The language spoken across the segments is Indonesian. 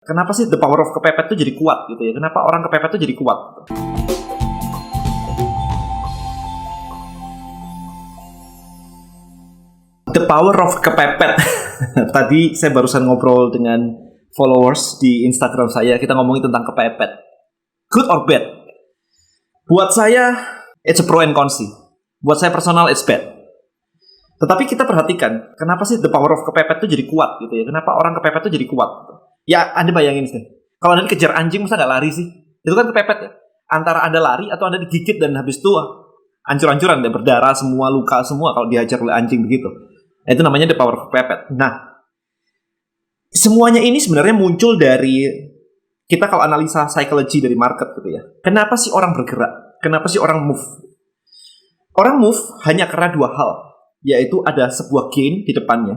Kenapa sih the power of kepepet tuh jadi kuat gitu ya? Kenapa orang kepepet tuh jadi kuat? The power of kepepet. Tadi saya barusan ngobrol dengan followers di Instagram saya. Kita ngomongin tentang kepepet. Good or bad? Buat saya, it's a pro and con sih. Buat saya personal, it's bad. Tetapi kita perhatikan, kenapa sih the power of kepepet tuh jadi kuat gitu ya? Kenapa orang kepepet tuh jadi kuat? Ya, Anda bayangin sih. Kalau Anda dikejar anjing, masa nggak lari sih? Itu kan kepepet ya. Antara Anda lari atau Anda digigit dan habis itu hancur-hancuran, berdarah semua, luka semua kalau dihajar oleh anjing begitu. Nah, itu namanya the power of kepepet. Nah, semuanya ini sebenarnya muncul dari kita kalau analisa psikologi dari market gitu ya. Kenapa sih orang bergerak? Kenapa sih orang move? Orang move hanya karena dua hal, yaitu ada sebuah gain di depannya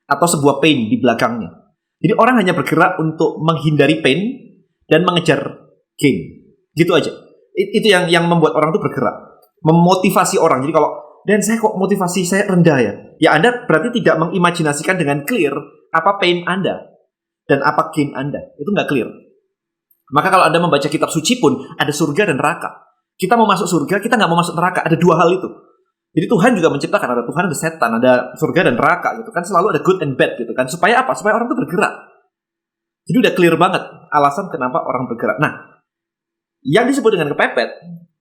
atau sebuah pain di belakangnya. Jadi orang hanya bergerak untuk menghindari pain dan mengejar gain. Gitu aja. Itu yang membuat orang itu bergerak. Memotivasi orang. Jadi kalau, dan saya kok motivasi saya rendah ya? Ya Anda berarti tidak mengimajinasikan dengan clear apa pain Anda dan apa gain Anda. Itu nggak clear. Maka kalau Anda membaca kitab suci pun ada surga dan neraka. Kita mau masuk surga, kita nggak mau masuk neraka. Ada dua hal itu. Jadi Tuhan juga menciptakan, ada Tuhan, ada setan, ada surga dan neraka gitu kan. Selalu ada good and bad gitu kan. Supaya apa? Supaya orang itu bergerak. Jadi udah clear banget alasan kenapa orang bergerak. Nah, yang disebut dengan kepepet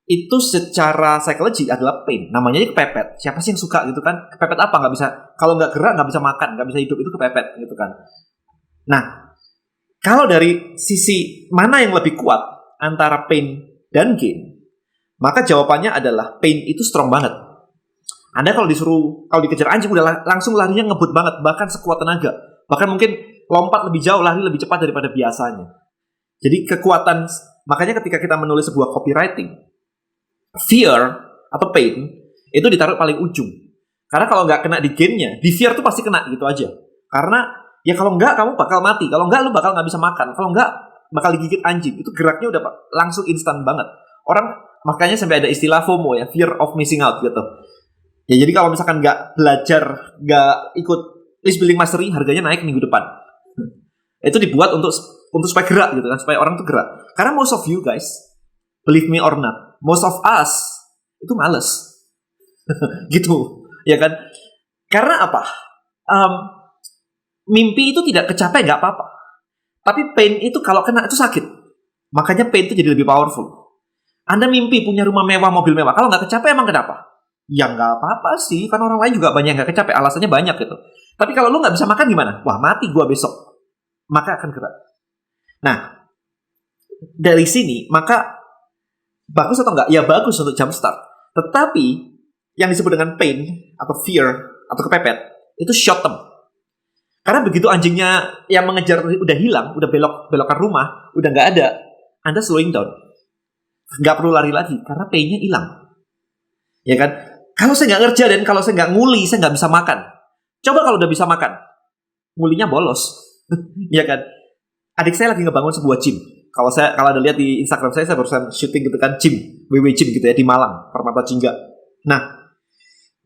itu secara psikologi adalah pain. Namanya kepepet. Siapa sih yang suka gitu kan? Kepepet apa? Nggak bisa, kalau nggak gerak nggak bisa makan, nggak bisa hidup, itu kepepet gitu kan. Nah, kalau dari sisi mana yang lebih kuat antara pain dan gain, maka jawabannya adalah pain itu strong banget. Anda kalau dikejar anjing udah langsung larinya ngebut banget, bahkan sekuat tenaga. Bahkan mungkin lompat lebih jauh, lari lebih cepat daripada biasanya. Jadi kekuatan, makanya ketika kita menulis sebuah copywriting, fear atau pain itu ditaruh paling ujung. Karena kalau nggak kena di gainnya, di fear tuh pasti kena gitu aja. Karena ya kalau nggak kamu bakal mati, kalau nggak lu bakal nggak bisa makan, kalau nggak bakal digigit anjing. Itu geraknya udah langsung instan banget. Orang makanya sampai ada istilah FOMO ya, fear of missing out gitu. Ya jadi kalau misalkan nggak belajar, nggak ikut list building mastery, harganya naik minggu depan. Itu dibuat untuk supaya gerak gitu kan, supaya orang tuh gerak. Karena most of you guys, believe me or not, most of us itu males. Gitu, ya kan? Karena apa? Mimpi itu tidak kecapai nggak apa-apa. Tapi pain itu kalau kena itu sakit. Makanya pain itu jadi lebih powerful. Anda mimpi punya rumah mewah, mobil mewah. Kalau nggak kecapai emang kenapa? Ya nggak apa-apa sih, kan orang lain juga banyak yang nggak kecapai, alasannya banyak gitu. Tapi kalau lu nggak bisa makan gimana? Wah mati gua besok. Maka akan gerak. Nah, dari sini maka bagus atau enggak? Ya bagus untuk jumpstart. Tetapi yang disebut dengan pain atau fear atau kepepet itu short term. Karena begitu anjingnya yang mengejar udah hilang, udah belokan rumah, udah nggak ada, Anda slowing down. Nggak perlu lari lagi karena painnya hilang. Ya kan? Kalau saya nggak kerja dan kalau saya nggak nguli, saya nggak bisa makan. Coba kalau udah bisa makan, ngulinya bolos. Ya kan? Adik saya lagi ngebangun sebuah gym. Kalau ada lihat di Instagram saya barusan syuting gitu kan, gym, WW Gym gitu ya di Malang, Permata Jingga. Nah,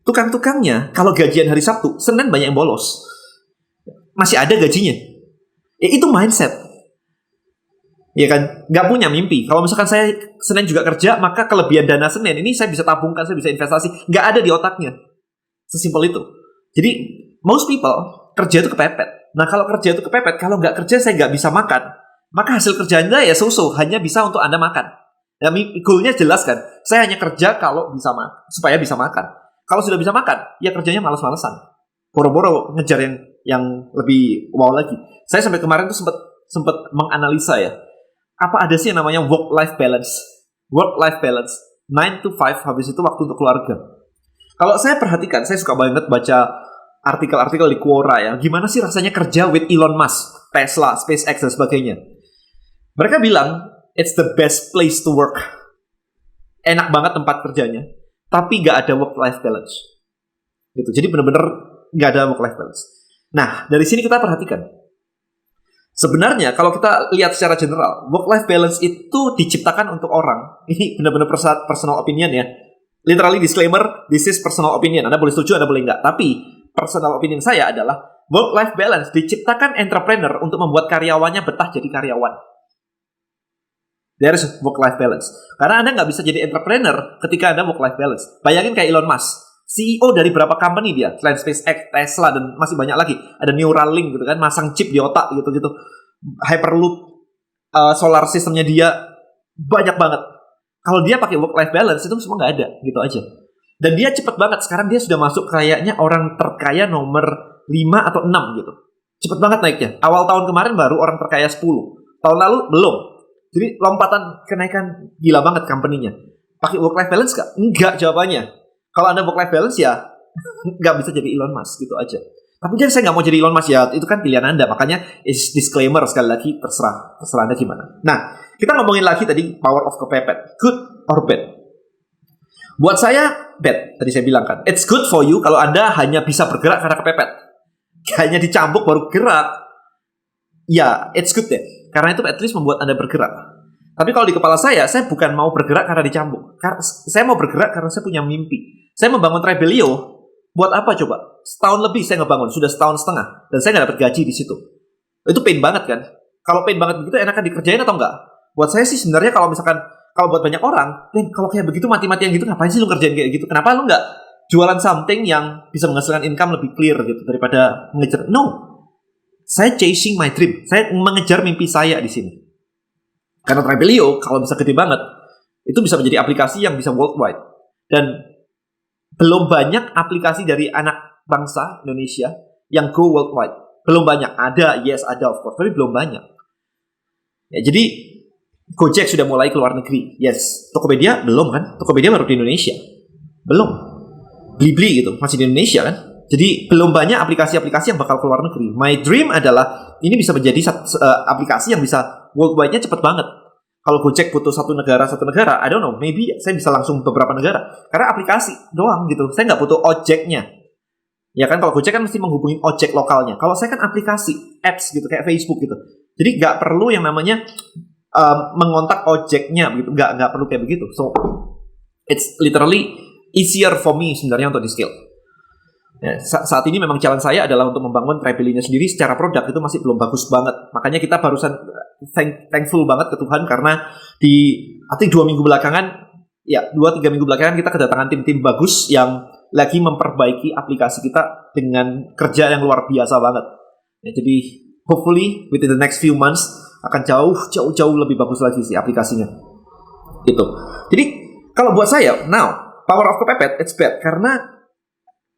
tukang-tukangnya kalau gajian hari Sabtu, Senin banyak yang bolos. Masih ada gajinya. Ya itu mindset. Ya kan, nggak punya mimpi. Kalau misalkan saya Senin juga kerja, maka kelebihan dana Senin ini saya bisa tabungkan, saya bisa investasi. Nggak ada di otaknya. Sesimpel itu. Jadi, most people kerja itu kepepet. Nah, kalau kerja itu kepepet, kalau nggak kerja saya nggak bisa makan. Maka hasil kerjanya ya so-so, hanya bisa untuk Anda makan. Ya, goalnya jelas kan. Saya hanya kerja kalau bisa supaya bisa makan. Kalau sudah bisa makan, ya kerjanya malas-malesan. Boro-boro ngejar yang lebih wow lagi. Saya sampai kemarin tuh sempat menganalisa ya. Apa ada sih yang namanya work-life balance? Work-life balance. 9 to 5, habis itu waktu untuk keluarga. Kalau saya perhatikan, saya suka banget baca artikel-artikel di Quora ya. Gimana sih rasanya kerja with Elon Musk, Tesla, SpaceX, dan sebagainya. Mereka bilang, it's the best place to work. Enak banget tempat kerjanya. Tapi gak ada work-life balance. Gitu. Jadi benar-benar gak ada work-life balance. Nah, dari sini kita perhatikan. Sebenarnya kalau kita lihat secara general, work-life balance itu diciptakan untuk orang. Ini benar-benar personal opinion ya. Literally disclaimer, this is personal opinion. Anda boleh setuju, Anda boleh enggak. Tapi personal opinion saya adalah Work-life balance diciptakan entrepreneur untuk membuat karyawannya betah jadi karyawan. There is work-life balance. Karena Anda nggak bisa jadi entrepreneur ketika Anda work-life balance. Bayangin kayak Elon Musk, CEO dari berapa company dia, selain SpaceX, Tesla, dan masih banyak lagi. Ada Neuralink gitu kan, masang chip di otak gitu-gitu. Hyperloop, solar systemnya dia banyak banget. Kalau dia pakai work-life balance itu semua nggak ada, gitu aja. Dan dia cepet banget. Sekarang dia sudah masuk kayaknya orang terkaya nomor 5 atau 6 gitu. Cepet banget naiknya. Awal tahun kemarin baru orang terkaya 10. Tahun lalu belum. Jadi lompatan kenaikan gila banget company-nya. Pakai work-life balance gak? Enggak jawabannya. Kalau Anda work-life balance ya nggak bisa jadi Elon Musk gitu aja. Tapi jadi saya nggak mau jadi Elon Musk ya. Itu kan pilihan Anda. Makanya disclaimer sekali lagi terserah Anda gimana. Nah, kita ngomongin lagi tadi power of kepepet. Good or bad? Buat saya bad. Tadi saya bilang kan. It's good for you kalau Anda hanya bisa bergerak karena kepepet. Hanya dicambuk baru gerak. Ya, it's good deh. Karena itu at least membuat Anda bergerak. Tapi kalau di kepala saya bukan mau bergerak karena dicambuk. Saya mau bergerak karena saya punya mimpi. Saya membangun Rebelio. Buat apa coba? Setahun lebih saya ngebangun. Sudah setahun setengah. Dan saya nggak dapat gaji di situ. Itu pain banget kan? Kalau pain banget begitu enakan dikerjain atau enggak? Buat saya sih sebenarnya kalau buat banyak orang, kalau kayak begitu mati-matian gitu, ngapain sih lu kerjain kayak gitu? Kenapa lu nggak jualan something yang bisa menghasilkan income lebih clear gitu daripada mengejar? No. Saya chasing my dream. Saya mengejar mimpi saya di sini. Karena Rebelio kalau bisa gede banget, itu bisa menjadi aplikasi yang bisa worldwide. Dan belum banyak aplikasi dari anak bangsa Indonesia yang go worldwide. Belum banyak. Ada, yes ada of course, tapi belum banyak. Ya, jadi Gojek sudah mulai ke luar negeri. Yes. Tokopedia belum kan? Tokopedia baru di Indonesia. Belum. Blibli gitu, masih di Indonesia kan? Jadi belum banyak aplikasi-aplikasi yang bakal keluar negeri. My dream adalah ini bisa menjadi aplikasi yang bisa worldwide-nya cepet banget. Kalau Gojek butuh satu negara, I don't know, maybe saya bisa langsung beberapa negara. Karena aplikasi doang gitu, saya nggak butuh ojeknya. Ya kan, kalau Gojek kan mesti menghubungi ojek lokalnya. Kalau saya kan aplikasi, apps gitu, kayak Facebook gitu. Jadi nggak perlu yang namanya mengontak ojeknya begitu, nggak perlu kayak begitu. So it's literally easier for me sebenarnya untuk di scale. Ya, saat ini memang challenge saya adalah untuk membangun Rebelio sendiri secara produk itu masih belum bagus banget. Makanya kita barusan thankful banget ke Tuhan karena di I think 2 minggu belakangan, ya 2-3 minggu belakangan kita kedatangan tim-tim bagus yang lagi memperbaiki aplikasi kita dengan kerja yang luar biasa banget. Ya, jadi hopefully within the next few months akan jauh lebih bagus lagi sih aplikasinya. Gitu. Jadi kalau buat saya, now power of kepepet it's bad karena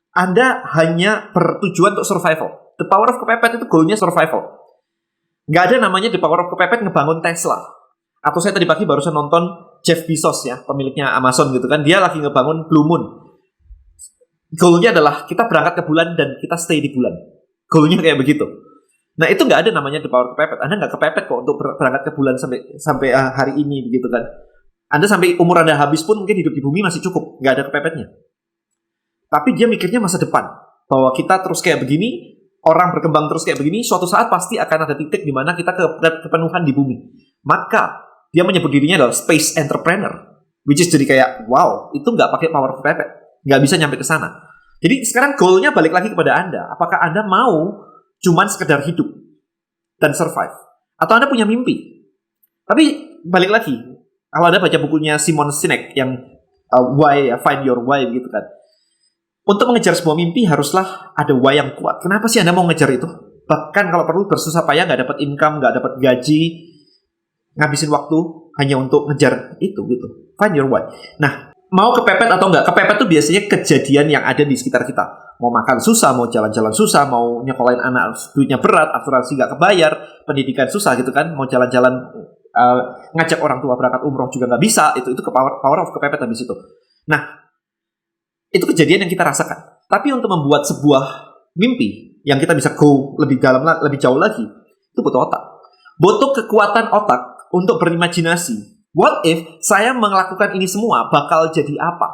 Anda hanya bertujuan untuk survival. The power of kepepet itu goalnya survival. Nggak ada namanya the power of kepepet ngebangun Tesla. Atau saya tadi pagi barusan nonton Jeff Bezos ya, pemiliknya Amazon gitu kan. Dia lagi ngebangun Blue Moon. Goalnya adalah kita berangkat ke bulan dan kita stay di bulan. Goalnya kayak begitu. Nah itu nggak ada namanya the power kepepet. Anda nggak kepepet kok untuk berangkat ke bulan sampai hari ini begitu kan. Anda sampai umur Anda habis pun mungkin hidup di bumi masih cukup. Nggak ada kepepetnya. Tapi dia mikirnya masa depan. Bahwa kita terus kayak begini, orang berkembang terus kayak begini, suatu saat pasti akan ada titik di mana kita kepenuhan di bumi. Maka dia menyebut dirinya adalah space entrepreneur. Which is jadi kayak, wow, itu nggak pakai power kepepet. Nggak bisa nyampe ke sana. Jadi sekarang goalnya balik lagi kepada Anda. Apakah Anda mau cuman sekedar hidup dan survive? Atau Anda punya mimpi? Tapi balik lagi, kalau Anda baca bukunya Simon Sinek yang Why, Find Your Why gitu kan. Untuk mengejar sebuah mimpi haruslah ada why yang kuat. Kenapa sih Anda mau ngejar itu? Bahkan kalau perlu bersusah payah, nggak dapat income, nggak dapat gaji, ngabisin waktu hanya untuk ngejar itu gitu. Find your why. Nah, mau kepepet atau enggak? Kepepet tuh biasanya kejadian yang ada di sekitar kita. Mau makan susah, mau jalan-jalan susah, mau nyekolahin anak duitnya berat, asuransi nggak kebayar, pendidikan susah gitu kan, mau jalan-jalan ngajak orang tua berangkat umroh juga nggak bisa. Itu ke power of kepepet habis itu. Nah, itu kejadian yang kita rasakan. Tapi untuk membuat sebuah mimpi yang kita bisa go lebih dalam, lebih jauh lagi, itu butuh otak. Butuh kekuatan otak untuk berimajinasi. What if saya melakukan ini semua bakal jadi apa?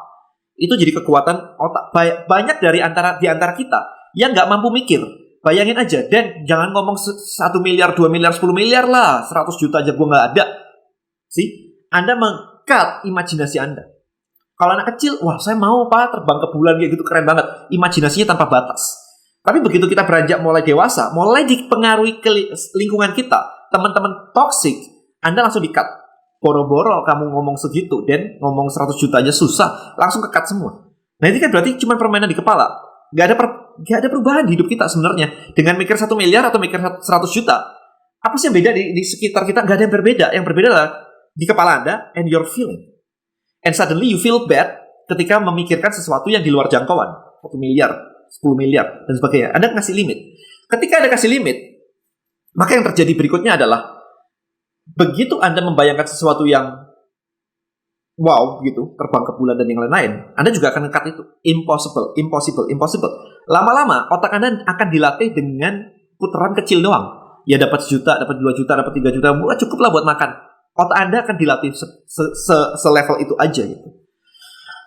Itu jadi kekuatan otak. Banyak di antara kita yang nggak mampu mikir. Bayangin aja, dan jangan ngomong 1 miliar, 2 miliar, 10 miliar lah, 100 juta aja gue nggak ada. Anda meng-cut imajinasi Anda. Kalau anak kecil, wah saya mau Pak terbang ke bulan kayak gitu, keren banget. Imajinasinya tanpa batas. Tapi begitu kita beranjak mulai dewasa, mulai dipengaruhi ke lingkungan kita, teman-teman toxic, Anda langsung di-cut. Boro-boro kamu ngomong segitu, dan ngomong 100 juta aja susah, langsung ke-cut semua. Nah ini kan berarti cuma permainan di kepala. Gak ada perubahan di hidup kita sebenarnya. Dengan mikir 1 miliar atau mikir 100 juta, apa sih yang beda di sekitar kita? Gak ada yang berbeda. Yang berbeda adalah di kepala Anda and your feeling. And suddenly you feel bad ketika memikirkan sesuatu yang di luar jangkauan. 1 miliar, 10 miliar, dan sebagainya. Anda kasih limit. Ketika Anda kasih limit, maka yang terjadi berikutnya adalah begitu Anda membayangkan sesuatu yang wow gitu, terbang ke bulan dan yang lain-lain, Anda juga akan nge-cut itu. Impossible. Lama-lama otak Anda akan dilatih dengan putaran kecil doang. Ya dapat 1 juta, dapat 2 juta, dapat 3 juta, cukup lah buat makan. Otak Anda akan dilatih se-level itu aja gitu.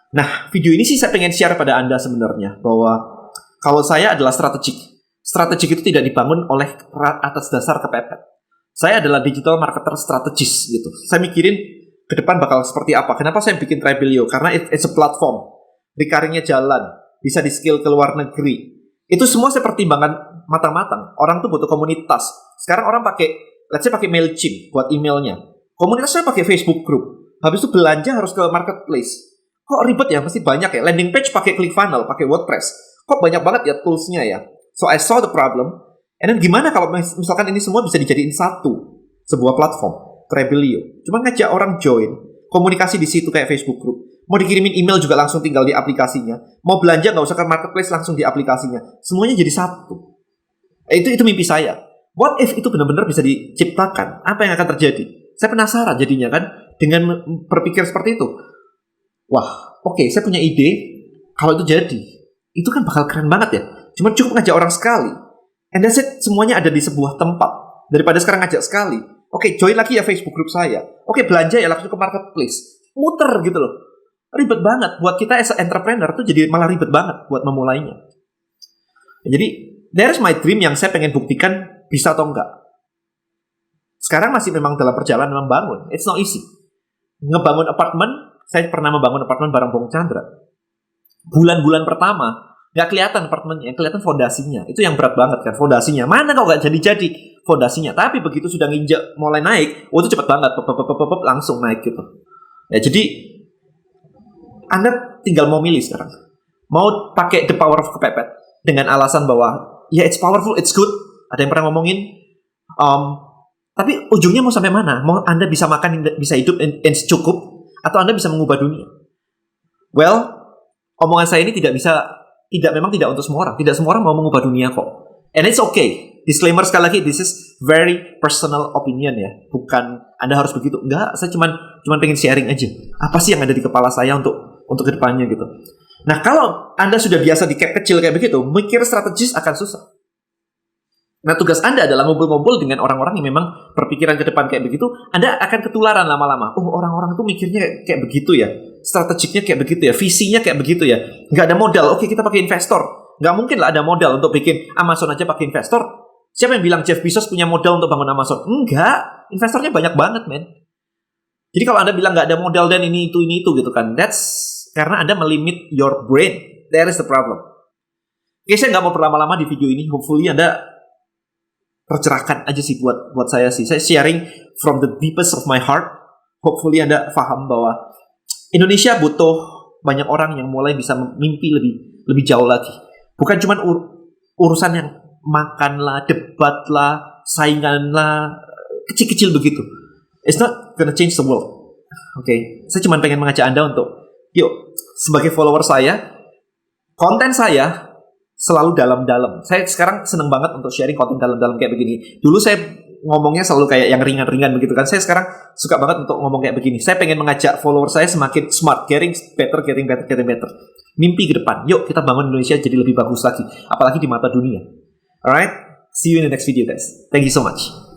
Nah, video ini sih saya pengen share pada Anda sebenarnya, bahwa kalau saya adalah strategik. Strategik itu tidak dibangun oleh atas dasar kepepet. Saya adalah digital marketer strategis gitu. Saya mikirin ke depan bakal seperti apa. Kenapa saya bikin Trebelio? Karena it's a platform. Recurring-nya jalan. Bisa di-skill ke luar negeri. Itu semua saya pertimbangkan matang-matang. Orang tuh butuh komunitas. Sekarang orang let's say pakai MailChimp buat emailnya. Komunitasnya pakai Facebook group. Habis itu belanja harus ke marketplace. Kok ribet ya? Mesti banyak ya. Landing page pakai ClickFunnels, pakai WordPress. Kok banyak banget ya tools-nya ya. So I saw the problem. And then gimana kalau misalkan ini semua bisa dijadiin sebuah platform, Trebelio. Cuma ngajak orang join, komunikasi di situ kayak Facebook group. Mau dikirimin email juga langsung tinggal di aplikasinya. Mau belanja nggak usah ke marketplace, langsung di aplikasinya. Semuanya jadi satu. Itu mimpi saya. What if itu benar-benar bisa diciptakan? Apa yang akan terjadi? Saya penasaran jadinya kan dengan berpikir seperti itu. Wah, oke, saya punya ide. Kalau itu jadi, itu kan bakal keren banget ya. Cuma cukup ngajak orang sekali. And that's it, semuanya ada di sebuah tempat. Daripada sekarang ngajak sekali. Oke, join lagi ya Facebook group saya. Oke, belanja ya langsung ke marketplace. Muter gitu loh. Ribet banget. Buat kita as entrepreneur tuh jadi malah ribet banget buat memulainya. Jadi, there's my dream yang saya pengen buktikan bisa atau enggak. Sekarang masih memang dalam perjalanan membangun. It's not easy. Ngebangun apartemen, saya pernah membangun apartemen bareng Bung Chandra. Bulan-bulan pertama, nggak kelihatan apartemennya, kelihatan fondasinya. Itu yang berat banget kan, fondasinya. Mana kok nggak jadi-jadi fondasinya. Tapi begitu sudah nginjak mulai naik, itu cepet banget, langsung naik gitu. Ya, jadi Anda tinggal mau milih sekarang. Mau pakai the power of kepepet dengan alasan bahwa ya it's powerful, it's good. Ada yang pernah ngomongin. Tapi ujungnya mau sampai mana? Mau Anda bisa makan, bisa hidup and cukup, atau Anda bisa mengubah dunia? Well, omongan saya ini memang tidak untuk semua orang. Tidak semua orang mau mengubah dunia kok. And it's okay. Disclaimer sekali lagi, this is very personal opinion ya. Bukan Anda harus begitu. Enggak, saya cuma pengen sharing aja. Apa sih yang ada di kepala saya untuk kedepannya gitu. Nah, kalau Anda sudah biasa di cap kecil kayak begitu, mikir strategis akan susah. Nah, tugas Anda adalah ngumpul-ngumpul dengan orang-orang yang memang berpikiran ke depan kayak begitu. Anda akan ketularan lama-lama. Oh, orang-orang tuh mikirnya kayak begitu ya. Strategiknya kayak begitu ya. Visinya kayak begitu ya. Nggak ada modal. Oke, kita pakai investor. Nggak mungkin lah ada modal untuk bikin Amazon aja pakai investor. Siapa yang bilang Jeff Bezos punya modal untuk bangun Amazon? Enggak. Investornya banyak banget, men. Jadi kalau Anda bilang nggak ada modal dan ini itu gitu kan. That's karena Anda melimit your brain. There is the problem. Oke, saya nggak mau berlama-lama di video ini. Hopefully Anda tercerahkan aja sih buat saya sih. Saya sharing from the deepest of my heart. Hopefully Anda paham bahwa Indonesia butuh banyak orang yang mulai bisa mimpi lebih jauh lagi. Bukan cuma urusan yang makan lah, debat lah, saingan lah, kecil-kecil begitu. It's not gonna change the world. Oke, saya cuma pengen mengajak Anda untuk, yuk, sebagai follower saya, konten saya selalu dalam-dalam. Saya sekarang seneng banget untuk sharing konten dalam-dalam kayak begini. Dulu saya ngomongnya selalu kayak yang ringan-ringan begitu kan. Saya sekarang suka banget untuk ngomong kayak begini. Saya pengen mengajak follower saya semakin smart, getting better. Mimpi ke depan. Yuk kita bangun Indonesia jadi lebih bagus lagi. Apalagi di mata dunia. Alright? See you in the next video guys. Thank you so much.